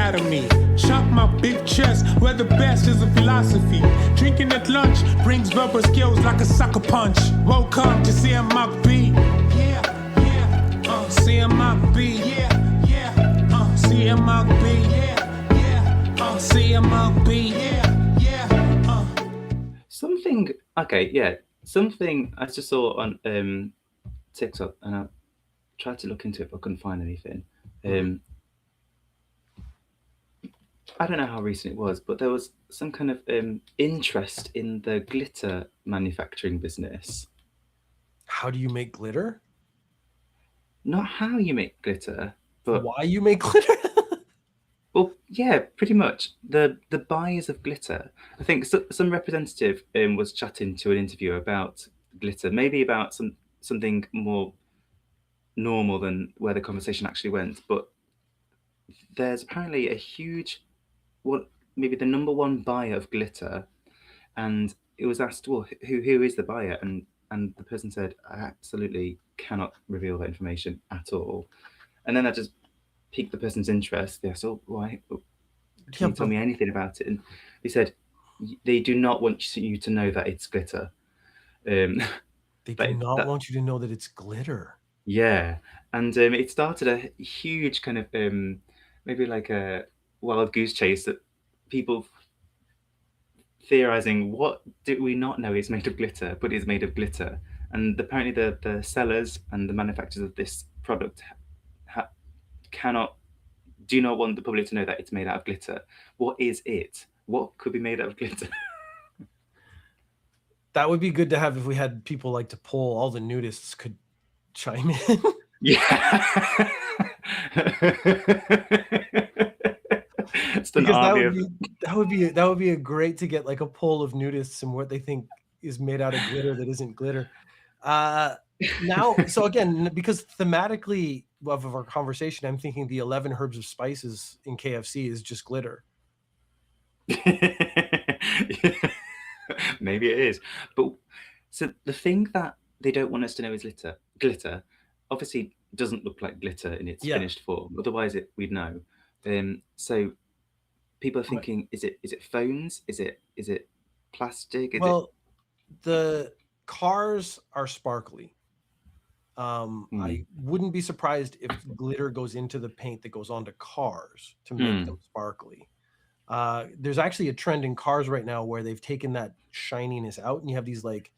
anatomy. Chop my big chest, where the best is a philosophy. Drinking at lunch brings verbal skills like a sucker punch. Welcome to CMcB. Yeah, yeah, CMcB. Yeah, yeah, CMcB. Yeah, yeah, CMcB. Yeah, yeah, Something I just saw on TikTok, and I tried to look into it, but I couldn't find anything. I don't know how recent it was, but there was some kind of interest in the glitter manufacturing business. How do you make glitter? Not how you make glitter, but why you make glitter? well, yeah, pretty much the buyers of glitter. I think some representative was chatting to an interviewer about glitter, maybe about something more normal than where the conversation actually went. But there's apparently a huge, maybe the number one buyer of glitter, and it was asked, well, who is the buyer, and the person said, I absolutely cannot reveal that information at all. And then I just piqued the person's interest. They asked, oh, why? Can you tell me anything about it? And he said, they do not want you to know that it's glitter. They do not want you to know that it's glitter. Yeah. And it started a huge kind of, maybe like a wild goose chase, that people theorizing, what do we not know is made of glitter, but is made of glitter. And apparently the sellers and the manufacturers of this product do not want the public to know that it's made out of glitter. What is it? What could be made out of glitter? That would be good to have if we had people like to poll. All the nudists could chime in. Yeah. Because that would be a great to get like a poll of nudists and what they think is made out of glitter that isn't glitter. Now, so again, because thematically of our conversation, I'm thinking the 11 herbs of spices in KFC is just glitter. Maybe it is. But so the thing that they don't want us to know is glitter obviously doesn't look like glitter in its finished form. Otherwise we'd know. So people are thinking, is it phones? Is it plastic? The cars are sparkly. I wouldn't be surprised if glitter goes into the paint that goes onto cars to make them sparkly. There's actually a trend in cars right now where they've taken that shininess out, and you have these like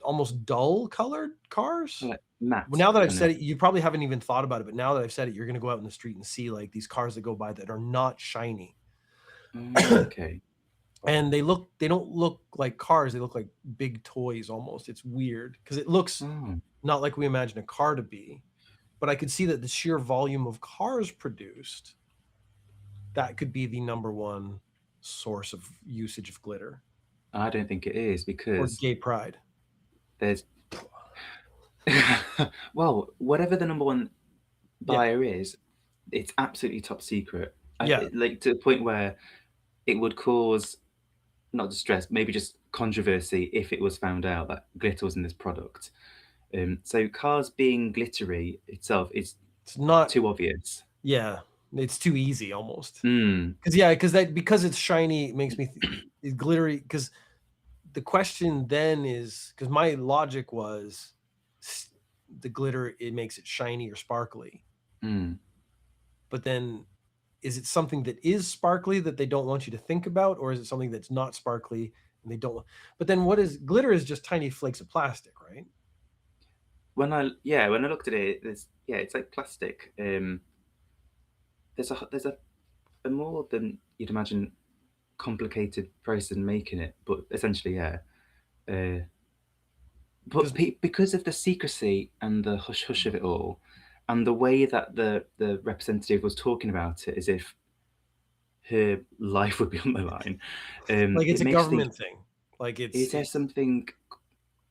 almost dull colored cars. Like matte. Well, now that I've said it, you probably haven't even thought about it, but now that I've said it, you're going to go out in the street and see like these cars that go by that are not shiny. Okay. And they don't look like cars. They look like big toys almost. It's weird because it looks not like we imagine a car to be. But I could see that the sheer volume of cars produced, that could be the number one source of usage of glitter. I don't think it is, because... Or gay pride. There's... well, whatever the number one buyer is, it's absolutely top secret. Like to the point where it would cause... not distress, maybe just controversy if it was found out that glitter was in this product. So cars being glittery itself, it's not too obvious. Yeah, it's too easy almost. Because it's shiny, it makes me it's glittery. Because the question then is, because my logic was the glitter, it makes it shiny or sparkly. But then, is it something that is sparkly that they don't want you to think about, or is it something that's not sparkly and they don't? But then, what is glitter? Is just tiny flakes of plastic, right? When I looked at it, it's like plastic. There's a more than you'd imagine complicated process in making it, but essentially, but because of the secrecy and the hush hush of it all, and the way that the representative was talking about it as if her life would be on the line. Like it's a government thing. Like is there something,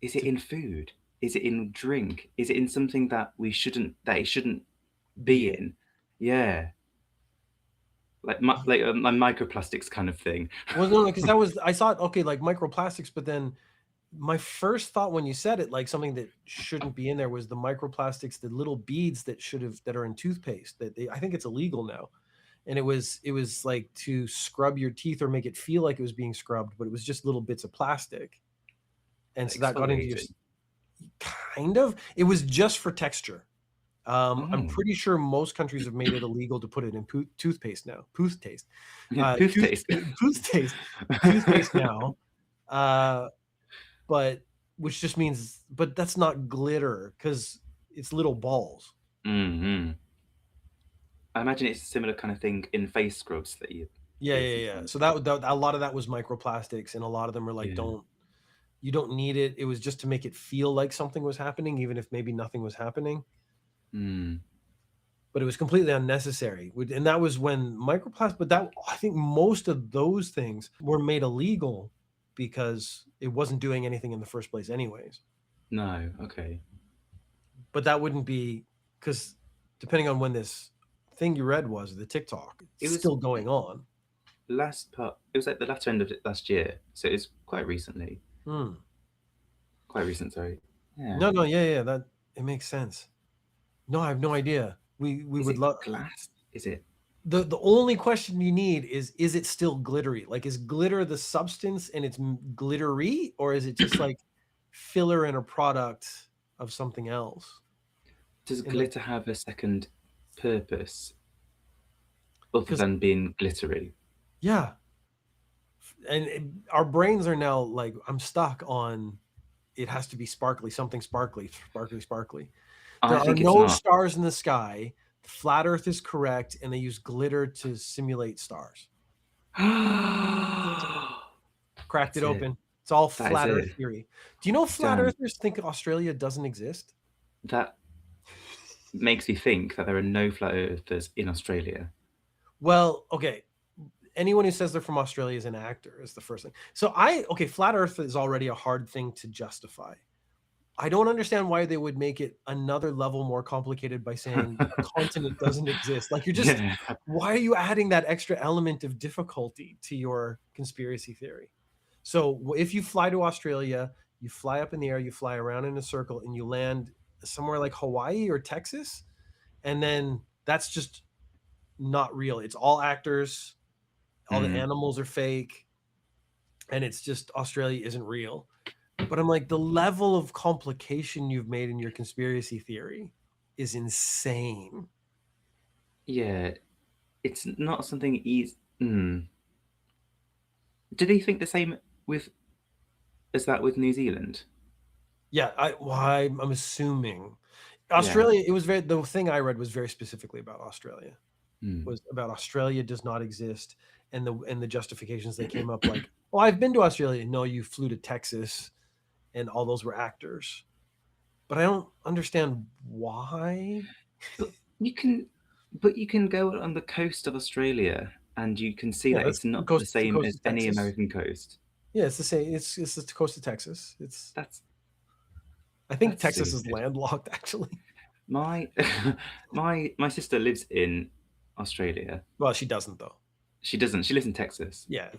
is it in food? Is it in drink? Is it in something that it shouldn't be in? Yeah. Like microplastics kind of thing. Well, no, because I thought, okay, like microplastics, but then my first thought when you said it, like something that shouldn't be in there, was the microplastics, the little beads that are in toothpaste. I think it's illegal now. and it was like to scrub your teeth or make it feel like it was being scrubbed, but it was just little bits of plastic, and so that got into your kind of. It was just for texture. I'm pretty sure most countries have made it illegal to put it in toothpaste now. Toothpaste now. But which just means, but that's not glitter because it's little balls. Mm-hmm. I imagine it's a similar kind of thing in face scrubs that you. Yeah. So that a lot of that was microplastics, and a lot of them were like, you don't need it. It was just to make it feel like something was happening, even if maybe nothing was happening. But it was completely unnecessary. And that was when microplastic, but that, I think most of those things were made illegal because it wasn't doing anything in the first place anyways. No, okay. But that wouldn't be, because depending on when this thing you read was, the TikTok, it was still going on. It was at the latter end of it last year, so it's quite recently. Quite recent, sorry. Yeah. No, that it makes sense. No, I have no idea. We would love glass. Is it? The only question you need is it still glittery? Like, is glitter the substance and it's glittery, or is it just like filler in a product of something else? Does glitter have a second purpose other than being glittery? Yeah. And our brains are now like, I'm stuck on, it has to be sparkly, something sparkly. There are no stars in the sky. Flat Earth is correct, and they use glitter to simulate stars. Cracked it open. It's all flat Earth theory. Do you know flat earthers think Australia doesn't exist? That makes me think that there are no flat earthers in Australia. Well, okay. Anyone who says they're from Australia is an actor, is the first thing. So flat Earth is already a hard thing to justify. I don't understand why they would make it another level more complicated by saying the continent doesn't exist. Like, you're just, why are you adding that extra element of difficulty to your conspiracy theory? So if you fly to Australia, you fly up in the air, you fly around in a circle, and you land somewhere like Hawaii or Texas, and then that's just not real. It's all actors. All the animals are fake, and it's just Australia isn't real. But I'm like, the level of complication you've made in your conspiracy theory is insane. Yeah, it's not something easy. Did he think the same as that with New Zealand? Yeah, I'm assuming Australia. It was the thing I read was very specifically about Australia. Was about Australia does not exist, and the justifications they came up like, oh, I've been to Australia. No, you flew to Texas, and all those were actors. But I don't understand why. You can go on the coast of Australia, and you can see that it's not the same as any American coast. Yeah, it's the same. It's the coast of Texas. I think Texas is landlocked, actually. My sister lives in Australia. Well, she doesn't, though. She doesn't. She lives in Texas. Yeah.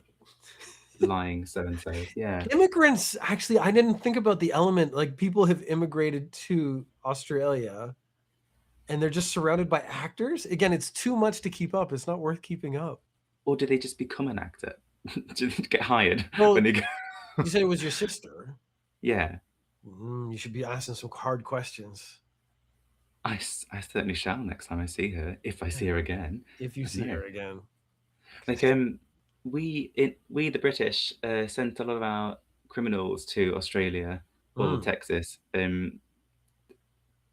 Lying so and so. Yeah. Immigrants, actually, I didn't think about the element. Like, people have immigrated to Australia, and they're just surrounded by actors. Again, it's too much to keep up. It's not worth keeping up. Or did they just become an actor? Did they get hired when they go? You said it was your sister. Yeah. You should be asking some hard questions. I certainly shall next time I see her, if I see her again. If you see her again. Like, we the British sent a lot of our criminals to Australia or Texas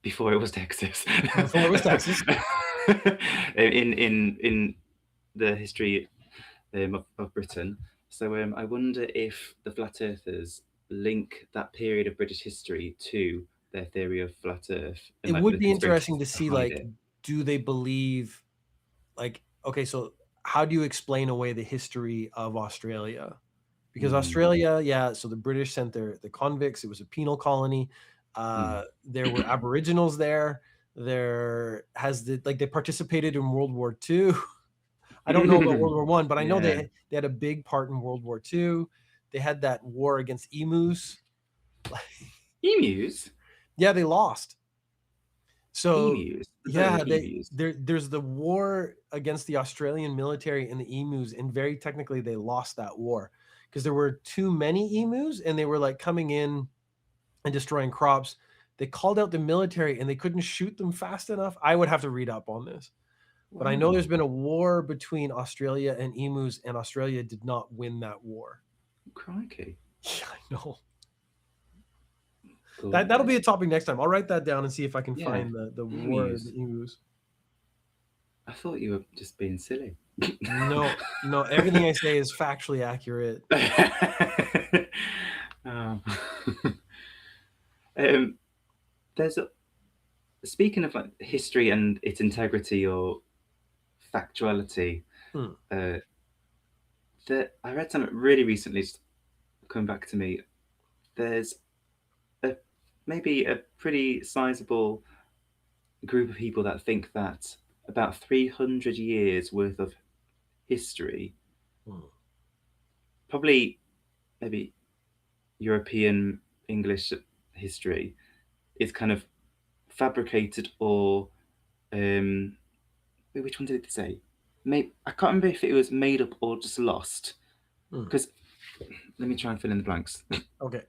before it was Texas. Before it was Texas. in the history of Britain. So I wonder if the flat earthers link that period of British history to their theory of flat Earth. It would be interesting to see, like, do they believe, like, okay, so how do you explain away the history of Australia? Because Australia, so the British sent the convicts. It was a penal colony. There were Aboriginals there. They participated in World War II. I don't know about World War I, but I know they had a big part in World War II. They had that war against emus. Emus? Yeah, they lost. So Emus. yeah, Emus. there's the war against the Australian military and the emus, and very technically they lost that war because there were too many emus and they were like coming in and destroying crops. They called out the military and they couldn't shoot them fast enough. I would have to read up on this. But I know there's been a war between Australia and emus, and Australia did not win that war. Crikey. Yeah, I know. Cool. That'll be a topic next time. I'll write that down and see if I can find the war of the emus. I thought you were just being silly. No, everything I say is factually accurate. There's speaking of like history and its integrity or factuality, that I read something really recently, just coming back to me. There's maybe a pretty sizable group of people that think that about 300 years worth of history, probably maybe European English history, is kind of fabricated or which one did it say? Maybe I can't remember if it was made up or just lost. Because let me try and fill in the blanks. Okay.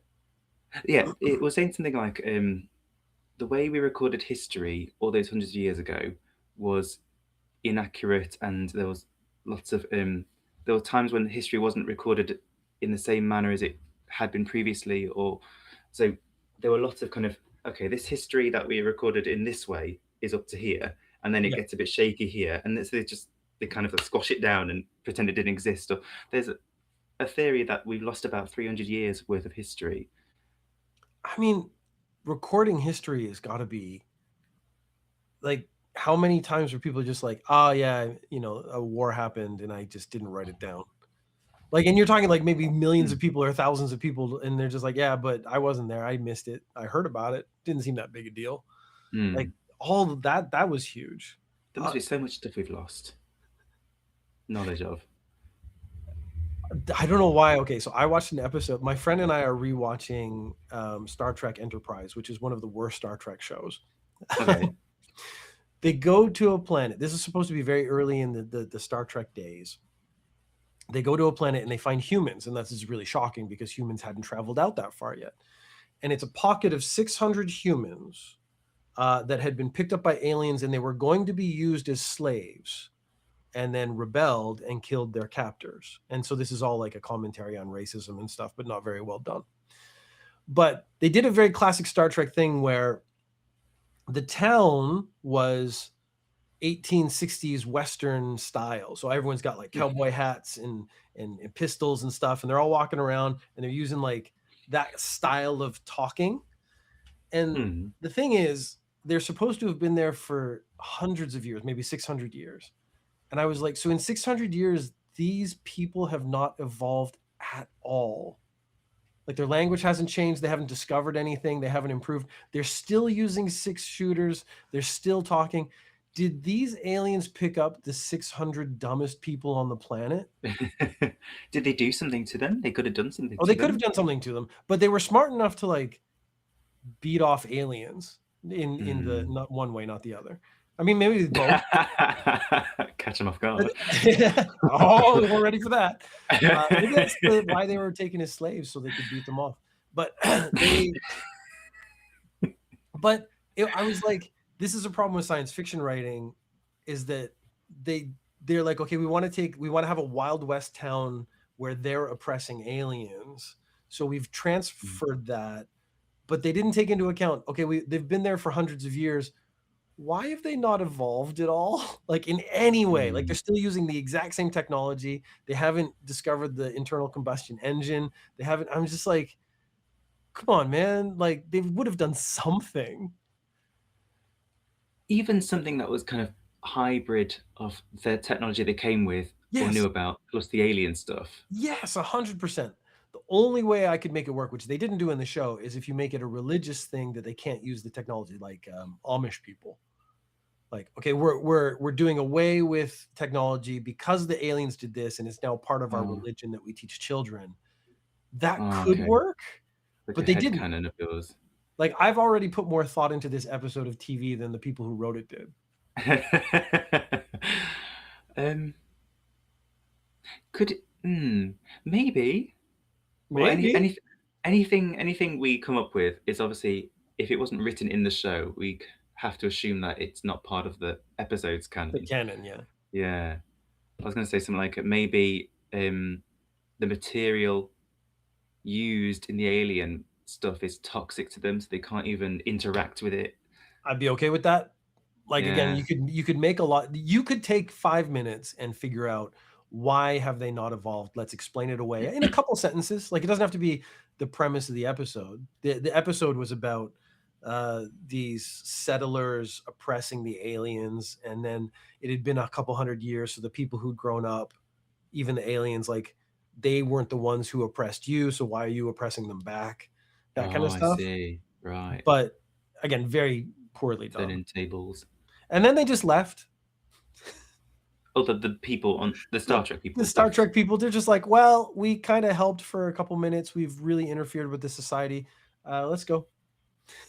Yeah, it was saying something like the way we recorded history all those hundreds of years ago was inaccurate, and there was lots of there were times when history wasn't recorded in the same manner as it had been previously, or so there were lots of kind of, okay, this history that we recorded in this way is up to here, and then it gets a bit shaky here, and so they kind of squash it down and pretend it didn't exist. Or there's a theory that we've lost about 300 years worth of history. I mean, recording history has got to be like, how many times were people just like, oh yeah, a war happened and I just didn't write it down. Like, and you're talking like maybe millions of people or thousands of people, and they're just like, yeah, but I wasn't there. I missed it. I heard about it. Didn't seem that big a deal. Like, all of that was huge. There must be so much stuff we've lost knowledge of. I don't know why. Okay, so I watched an episode. My friend and I are rewatching Star Trek Enterprise, which is one of the worst Star Trek shows. Okay. They go to a planet. This is supposed to be very early in the Star Trek days. They go to a planet and they find humans, and that's really shocking because humans hadn't traveled out that far yet. And it's a pocket of 600 humans that had been picked up by aliens, and they were going to be used as slaves, and then rebelled and killed their captors. And so this is all like a commentary on racism and stuff, but not very well done. But they did a very classic Star Trek thing where the town was 1860s Western style. So everyone's got like cowboy hats and pistols and stuff, and they're all walking around and they're using like that style of talking. And the thing is, they're supposed to have been there for hundreds of years, maybe 600 years. And I was like, so in 600 years, these people have not evolved at all. Like, their language hasn't changed. They haven't discovered anything. They haven't improved. They're still using 6-shooters. They're still talking. Did these aliens pick up the 600 dumbest people on the planet? Did they do something to them? They could have done something. Oh, they could have done something to them, but they were smart enough to like beat off aliens in the not one way, not the other. I mean, maybe both. Catch them off guard. Oh, we're ready for that. Maybe that's why they were taken as slaves, so they could beat them off. But I was like, this is a problem with science fiction writing, is that they're like, okay, we want to have a Wild West town where they're oppressing aliens, so we've transferred that, but they didn't take into account, okay, they've been there for hundreds of years. Why have they not evolved at all? Like, in any way? Like, they're still using the exact same technology. They haven't discovered the internal combustion engine. They haven't. I'm just like, come on, man. Like, they would have done something. Even something that was kind of hybrid of the technology they came with or knew about, plus the alien stuff. Yes, 100%. The only way I could make it work, which they didn't do in the show, is if you make it a religious thing that they can't use the technology, like Amish people. Like, okay, we're doing away with technology because the aliens did this, and it's now part of our religion that we teach children. That could work, like but they didn't. Canon of yours. Like, I've already put more thought into this episode of TV than the people who wrote it did. Could maybe. Well, Maybe. anything we come up with is obviously, if it wasn't written in the show, we have to assume that it's not part of the episode's The canon. canon, yeah. Yeah, I was going to say something like maybe the material used in the alien stuff is toxic to them, so they can't even interact with it. I'd be okay with that. Like, again, Yeah. you could make a lot. You could take 5 minutes and figure out why have they not evolved. Let's explain it away in a couple sentences. Like, it doesn't have to be the premise of the episode. The episode was about these settlers oppressing the aliens, and then it had been a couple hundred years, so the people who'd grown up, even the aliens, like, they weren't the ones who oppressed you, so why are you oppressing them back? That kind of I stuff. see. Right. But again, very poorly done. Turning tables. And then they just left. Oh, the people on the Star Trek people. The Star Trek people, they're just like, well, we kind of helped for a couple minutes. We've really interfered with the society. Let's go.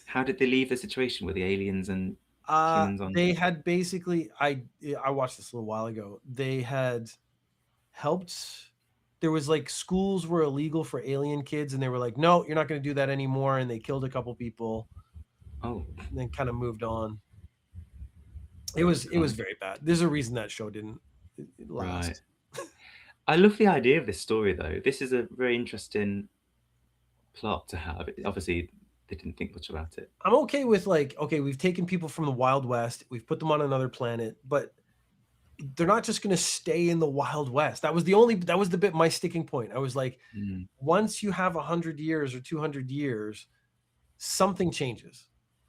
How did they leave the situation with the aliens and humans on? They had basically, I watched this a little while ago. They had helped. There was like, schools were illegal for alien kids, and they were like, no, you're not going to do that anymore. And they killed a couple people. Oh. And then kind of moved on. It was very bad. There's a reason that show didn't last. Right. I love the idea of this story, though. This is a very interesting plot to have. Obviously, they didn't think much about it. I'm okay with, like, okay, we've taken people from the Wild West, we've put them on another planet, but they're not just going to stay in the Wild West. That was the bit, my sticking point. I was like, once you have 100 years or 200 years, something changes.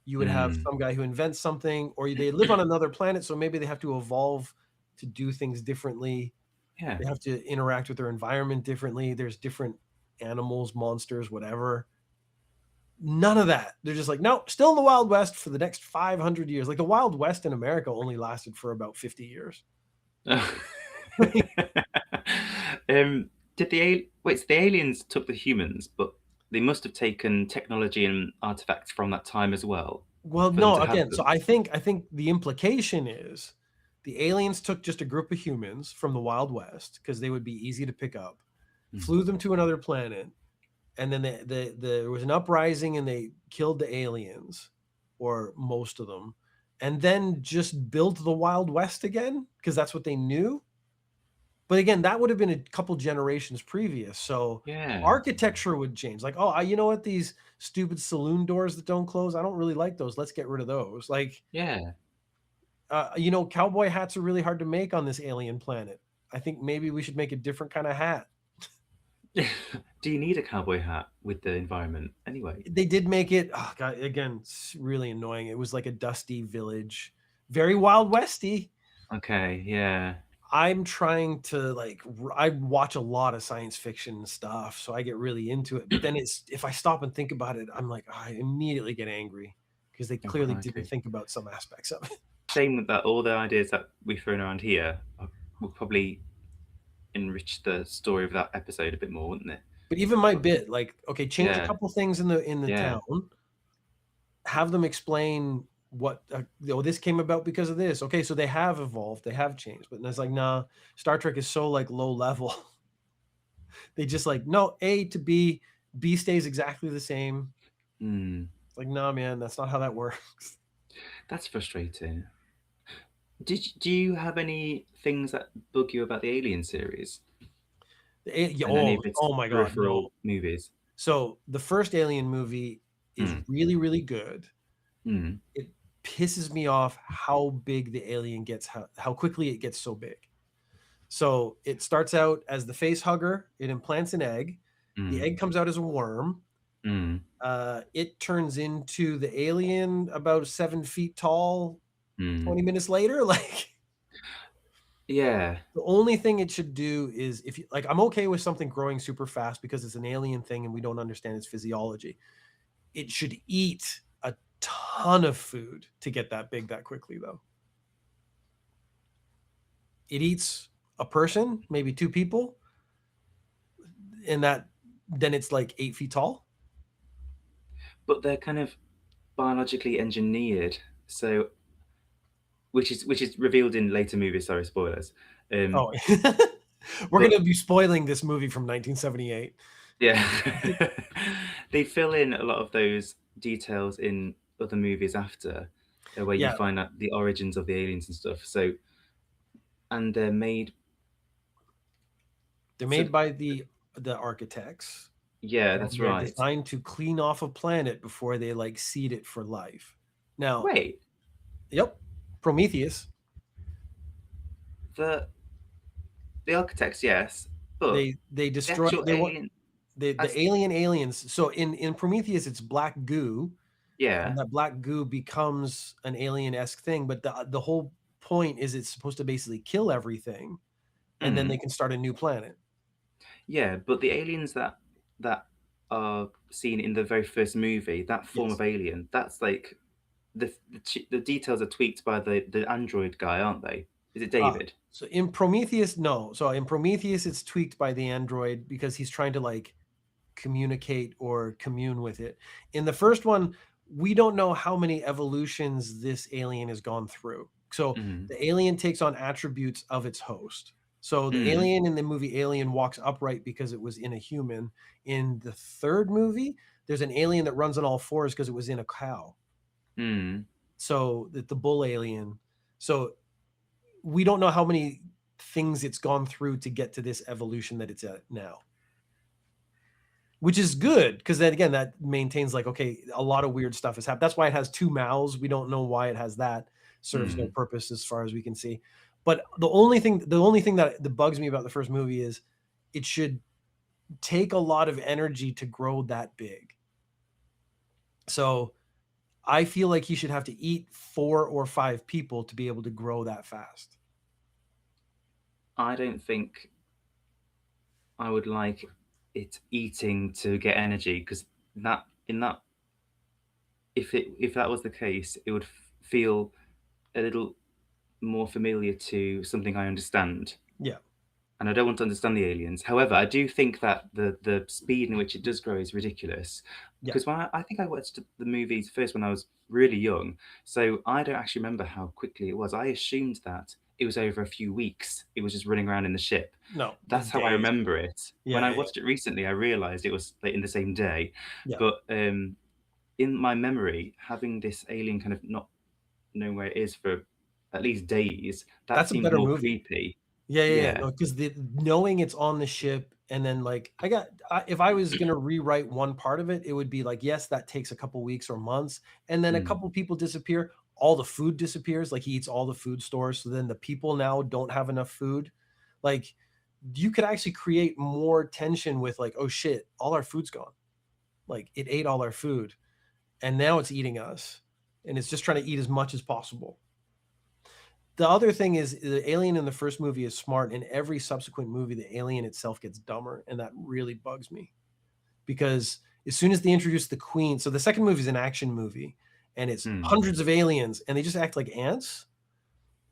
You would have some guy who invents something, or they live on another planet, so maybe they have to evolve to do things differently. Yeah. They have to interact with their environment differently. There's different animals, monsters, whatever. None of that. They're just like, no, still in the Wild West for the next 500 years. Like, the Wild West in America only lasted for about 50 years. So the aliens took the humans, but they must have taken technology and artifacts from that time as well. Well, no, again, so I think the implication is the aliens took just a group of humans from the Wild West, because they would be easy to pick up, flew them to another planet, and then there was an uprising and they killed the aliens, or most of them, and then just built the Wild West again, because that's what they knew. But again, that would have been a couple generations previous. So architecture would change. Like, oh, you know what? These stupid saloon doors that don't close, I don't really like those. Let's get rid of those. Like, cowboy hats are really hard to make on this alien planet. I think maybe we should make a different kind of hat. Do you need a cowboy hat with the environment anyway? They did make it, oh God, again, it's really annoying. It was like a dusty village, very Wild Westy. Okay, yeah. I'm trying to, I watch a lot of science fiction stuff, so I get really into it. But then if I stop and think about it, I'm like, I immediately get angry, because they clearly didn't think about some aspects of it. Same with that. All the ideas that we've thrown around here will probably enrich the story of that episode a bit more, wouldn't it? But even my bit, like, okay, change a couple things in the town, have them explain what this came about because of this. Okay, so they have evolved, they have changed, but it's like, nah, Star Trek is so like low level. They just like, no, A to B stays exactly the same. It's like, nah, man, that's not how that works. That's frustrating. Do you have any things that bug you about the Alien series? Oh my God, no. Movies. So the first Alien movie is really, really good. It pisses me off how big the alien gets, how quickly it gets so big. So it starts out as the face hugger. It implants an egg. The egg comes out as a worm. It turns into the alien about 7 feet tall 20 minutes later. Like, yeah. The only thing it should do is, if you like, I'm okay with something growing super fast because it's an alien thing and we don't understand its physiology. It should eat a ton of food to get that big that quickly, though. It eats a person, maybe 2 people, and then it's like 8 feet tall. But they're kind of biologically engineered. So, which is revealed in later movies. Sorry, spoilers. We're going to be spoiling this movie from 1978. Yeah, they fill in a lot of those details in other movies after, where you find out the origins of the aliens and stuff. So, and they're made by the architects. Yeah, that's right. They're designed to clean off a planet before they like seed it for life. Now, wait. Yep, Prometheus. The architects, yes, but they destroy the alien aliens. So in Prometheus, it's black goo. Yeah, and that black goo becomes an alien-esque thing. But the whole point is it's supposed to basically kill everything, and then they can start a new planet. Yeah, but the aliens that are seen in the very first movie, that form of alien, that's like the details are tweaked by the android guy, aren't they? Is it David? So in Prometheus, no. So in Prometheus, it's tweaked by the android because he's trying to like communicate or commune with it. In the first one, we don't know how many evolutions this alien has gone through. So the alien takes on attributes of its host. So the alien in the movie Alien walks upright because it was in a human. In the third movie, there's an alien that runs on all fours because it was in a cow. So the bull alien. So we don't know how many things it's gone through to get to this evolution that it's at now. Which is good because then again, that maintains like, okay, a lot of weird stuff has happened. That's why it has two mouths. We don't know why it has that. Serves no purpose as far as we can see. But the only thing that bugs me about the first movie is it should take a lot of energy to grow that big. So I feel like he should have to eat 4 or 5 people to be able to grow that fast. I don't think I would like it eating to get energy, because if that was the case, it would feel a little more familiar to something I understand. Yeah. And I don't want to understand the aliens. However, I do think that the speed in which it does grow is ridiculous. Because when I think I watched the movies first when I was really young, so I don't actually remember how quickly it was. I assumed that it was over a few weeks. It was just running around in the ship. No, that's how I remember it. When I watched it recently, I realized it was like in the same day. But in my memory, having this alien kind of not know where it is for at least days, that seemed more movie. Creepy. Yeah. Because knowing it's on the ship, and then like if I was gonna rewrite one part of it, it would be like, yes, that takes a couple weeks or months, and then a couple people disappear. All the food disappears. Like he eats all the food stores, so then the people now don't have enough food. Like you could actually create more tension with like, oh shit, all our food's gone. Like it ate all our food, and now it's eating us, and it's just trying to eat as much as possible. The other thing is the alien in the first movie is smart. In every subsequent movie, the alien itself gets dumber, and that really bugs me. Because as soon as they introduce the queen, so the second movie is an action movie, and it's hundreds of aliens, and they just act like ants.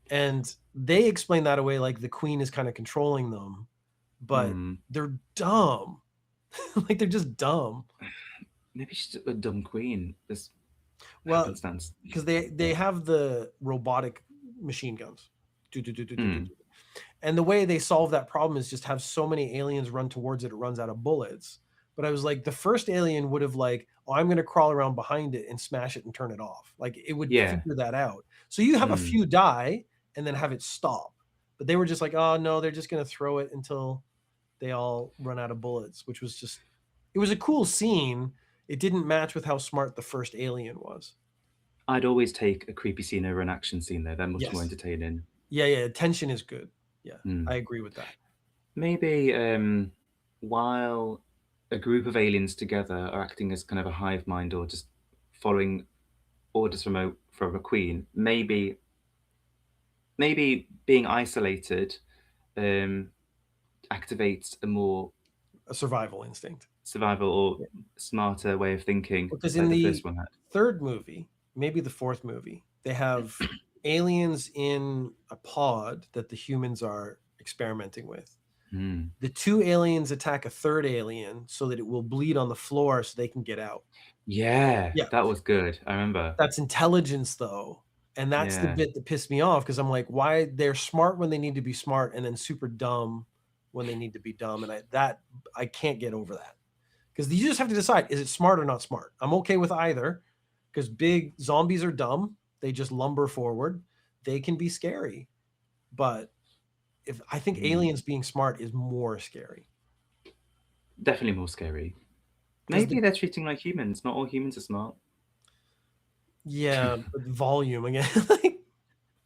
And they explain that away like the queen is kind of controlling them, but they're dumb. Like they're just dumb. Maybe she's a dumb queen. Well, because they have the robotic machine guns. And the way they solve that problem is just have so many aliens run towards it, it runs out of bullets. But I was like, the first alien would have like, oh, I'm going to crawl around behind it and smash it and turn it off. Like it would figure that out. So you have a few die and then have it stop. But they were just like, oh no, they're just going to throw it until they all run out of bullets, which was just, it was a cool scene. It didn't match with how smart the first alien was. I'd always take a creepy scene over an action scene though. They're much more entertaining. Yeah. Tension is good. Yeah, I agree with that. Maybe while a group of aliens together are acting as kind of a hive mind or just following orders from a queen, maybe being isolated activates a survival instinct. Survival or smarter way of thinking. Because in the first one third movie, maybe the fourth movie, they have aliens in a pod that the humans are experimenting with. The 2 aliens attack a 3rd alien so that it will bleed on the floor so they can get out. Yeah, that was good. I remember. That's intelligence, though. And that's the bit that pissed me off, because I'm like, why they're smart when they need to be smart and then super dumb when they need to be dumb. And I can't get over that, because you just have to decide, is it smart or not smart? I'm okay with either, because big zombies are dumb. They just lumber forward. They can be scary. But I think aliens being smart is more scary. Definitely more scary. Maybe they're treating like humans. Not all humans are smart. Yeah, but volume again.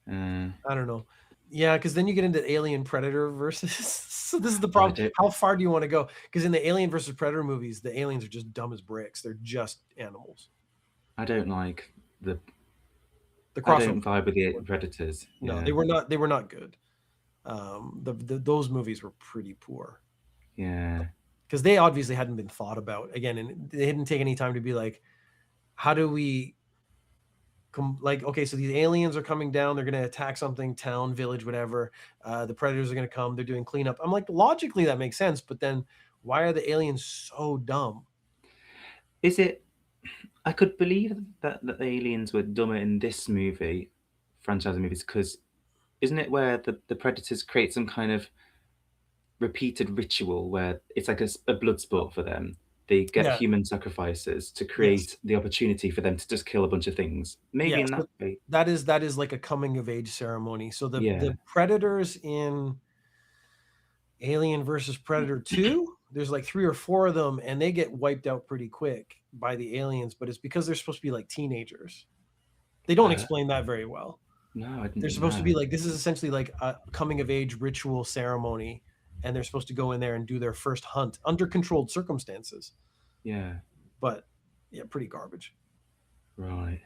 I don't know. Yeah, because then you get into Alien Predator versus. So this is the problem. How far do you want to go? Because in the Alien versus Predator movies, the aliens are just dumb as bricks. They're just animals. I don't like the crossover. I don't vibe with the Predators. No, they were not. They were not good. Those movies were pretty poor. Yeah. Because they obviously hadn't been thought about again, and they didn't take any time to be like, how do we okay, so these aliens are coming down, they're going to attack something, town, village, whatever. The Predators are going to come, they're doing cleanup. I'm like, logically that makes sense, but then why are the aliens so dumb? I could believe that the aliens were dumber in this franchise of movies, because isn't it where the Predators create some kind of repeated ritual where it's like a blood sport for them? They get human sacrifices to create the opportunity for them to just kill a bunch of things. Maybe in that way. That is like a coming of age ceremony. So the Predators in Alien versus Predator 2, there's like 3 or 4 of them, and they get wiped out pretty quick by the aliens, but it's because they're supposed to be like teenagers. They don't explain that very well. No, I didn't. They're supposed to be like, this is essentially like a coming of age ritual ceremony, and they're supposed to go in there and do their first hunt under controlled circumstances. Yeah. But yeah, pretty garbage. Right.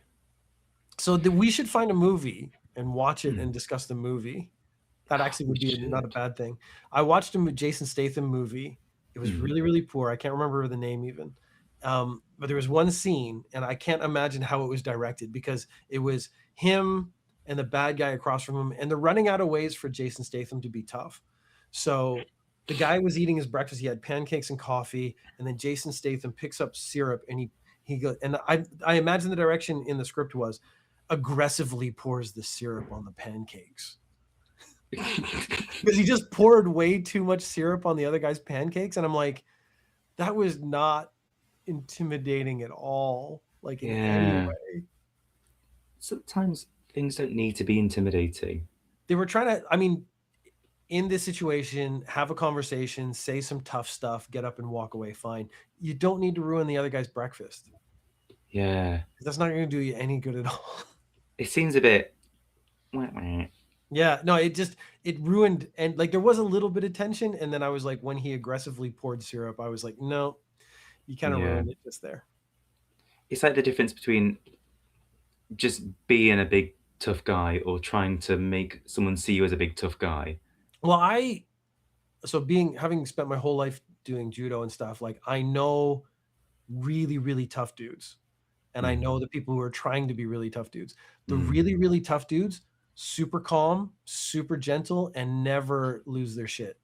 So we should find a movie and watch it and discuss the movie. That actually would be not a bad thing. I watched a Jason Statham movie. It was really, really poor. I can't remember the name even. But there was one scene, and I can't imagine how it was directed, because it was him and the bad guy across from him, and they're running out of ways for Jason Statham to be tough. So the guy was eating his breakfast. He had pancakes and coffee, and then Jason Statham picks up syrup, and he goes, and I imagine the direction in the script was aggressively pours the syrup on the pancakes. Because he just poured way too much syrup on the other guy's pancakes, and I'm like, that was not intimidating at all, like in any way. Sometimes things don't need to be intimidating. They were trying to, in this situation, have a conversation, say some tough stuff, get up and walk away, fine. You don't need to ruin the other guy's breakfast. Yeah. That's not going to do you any good at all. It seems a bit... Yeah, no, it ruined, and like there was a little bit of tension, and then I was like, when he aggressively poured syrup, I was like, no, you kind of ruined it just there. It's like the difference between just being a big tough guy or trying to make someone see you as a big tough guy. Well, having spent my whole life doing judo and stuff, like I know really, really tough dudes, and I know the people who are trying to be really tough dudes. The really, really tough dudes, super calm, super gentle, and never lose their shit.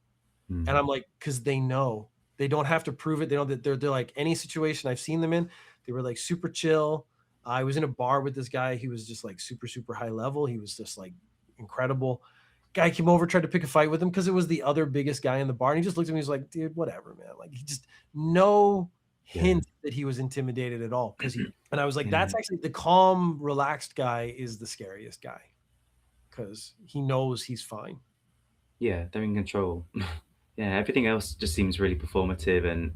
And I'm like, because they know they don't have to prove it. They know that they're like, any situation I've seen them in, they were like super chill. I was in a bar with this guy. He was just like super, super high level. He was just like incredible. Guy came over, tried to pick a fight with him because it was the other biggest guy in the bar. And he just looked at me. He's like, dude, whatever, man. Like, he just no hint that he was intimidated at all. And I was like, that's actually the calm, relaxed guy is the scariest guy, because he knows he's fine. Yeah, they're in control. Everything else just seems really performative, and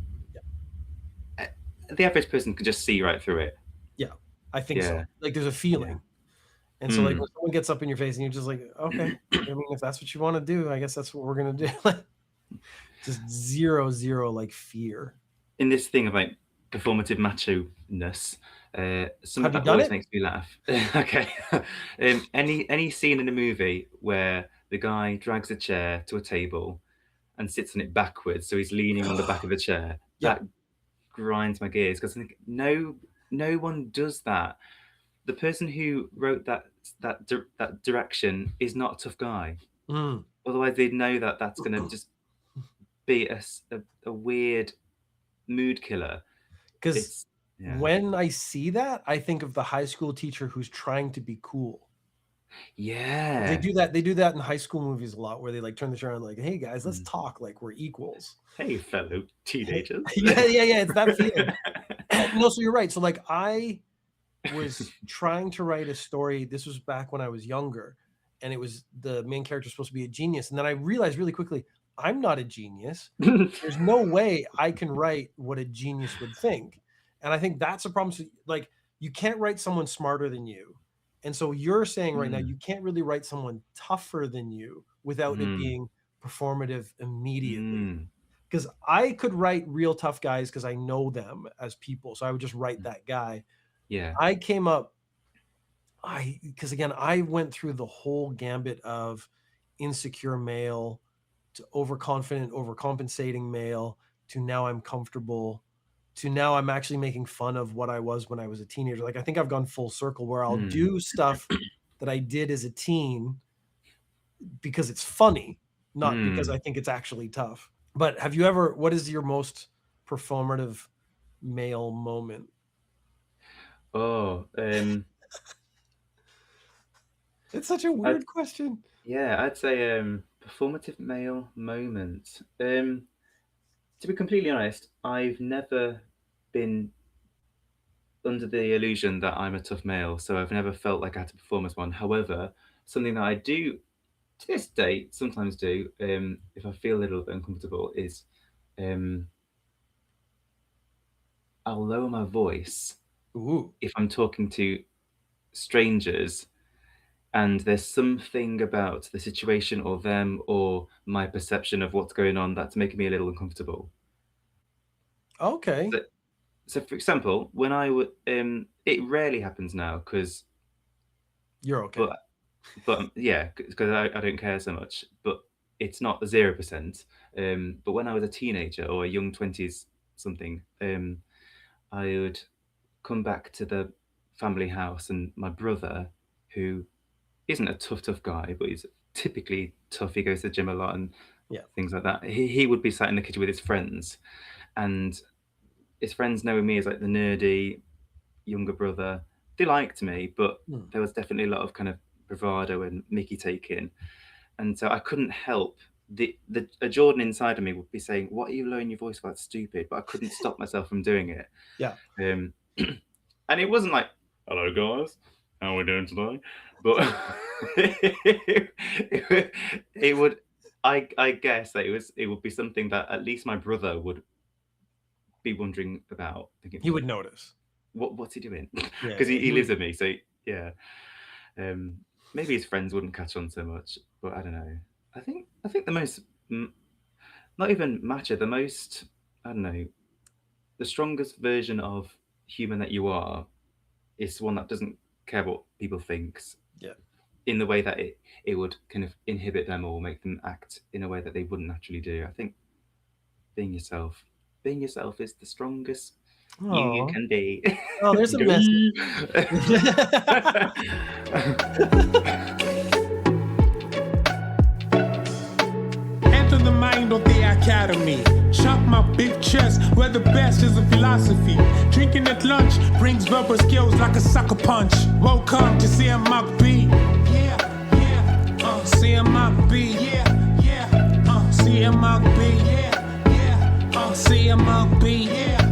the average person can just see right through it. Yeah, I think so. Like, there's a feeling. And so like when someone gets up in your face and you're just like, okay, if that's what you want to do, I guess that's what we're going to do. Just zero, like fear. In this thing of like performative macho-ness, some of that always makes me laugh. Okay. Any scene in a movie where the guy drags a chair to a table and sits on it backwards, so he's leaning on the back of the chair, that grinds my gears, because I think no one does that. The person who wrote that direction is not a tough guy. Otherwise, they'd know that that's going to just be a weird mood killer. Because when I see that, I think of the high school teacher who's trying to be cool. Yeah, they do that in high school movies a lot, where they like turn the show around like, hey guys, let's talk like we're equals. Hey fellow teenagers. yeah, it's that feeling. No, so you're right. So like I was trying to write a story. This was back when I was younger, and it was the main character supposed to be a genius, and then I realized really quickly, I'm not a genius. There's no way I can write what a genius would think. And I think that's a problem. So, like, you can't write someone smarter than you. And so you're saying right now, you can't really write someone tougher than you without it being performative immediately. Because I could write real tough guys because I know them as people. So I would just write that guy. Yeah. I came up, because again, I went through the whole gambit of insecure male to overconfident, overcompensating male to now I'm comfortable to now I'm actually making fun of what I was when I was a teenager. Like, I think I've gone full circle where I'll do stuff that I did as a teen because it's funny, not because I think it's actually tough. But have you ever, what is your most performative male moment? Oh, it's such a weird question. Yeah, I'd say performative male moment. To be completely honest, I've never been under the illusion that I'm a tough male, so I've never felt like I had to perform as one. However, something that I do to this day sometimes do, if I feel a little bit uncomfortable, is I'll lower my voice if I'm talking to strangers and there's something about the situation or them or my perception of what's going on that's making me a little uncomfortable. Okay. So for example, when I would, it rarely happens now because you're okay. But yeah, because I don't care so much. But it's not 0%. But when I was a teenager or a young 20s something, I would come back to the family house and my brother, who isn't a tough guy, but he's typically tough. He goes to the gym a lot and things like that. He would be sat in the kitchen with his friends, and his friends knowing me as like the nerdy younger brother. They liked me, but there was definitely a lot of kind of bravado and Mickey taking, and so I couldn't help. A Jordan inside of me would be saying, "What are you lowering your voice about? Stupid!" But I couldn't stop myself from doing it. Yeah. And it wasn't like, "Hello guys, how are we doing today?" But it would. I guess that it would be something that at least my brother would be wondering about. Thinking, he would notice. What's he doing? Because he lives with me, so yeah. Maybe his friends wouldn't catch on so much, but I don't know. I think the most, not even macho, the most, I don't know, the strongest version of human that you are is one that doesn't care what people think. Yeah. In the way that it would kind of inhibit them or make them act in a way that they wouldn't naturally do. I think being yourself is the strongest you can be. Oh, there's a message. Enter the mind of the academy. Chop my big chest, where the best is a philosophy. Drinking at lunch brings verbal skills like a sucker punch. Welcome to CMcB. Yeah, CMcB. Yeah, CMcB. Yeah, CMcB. Yeah.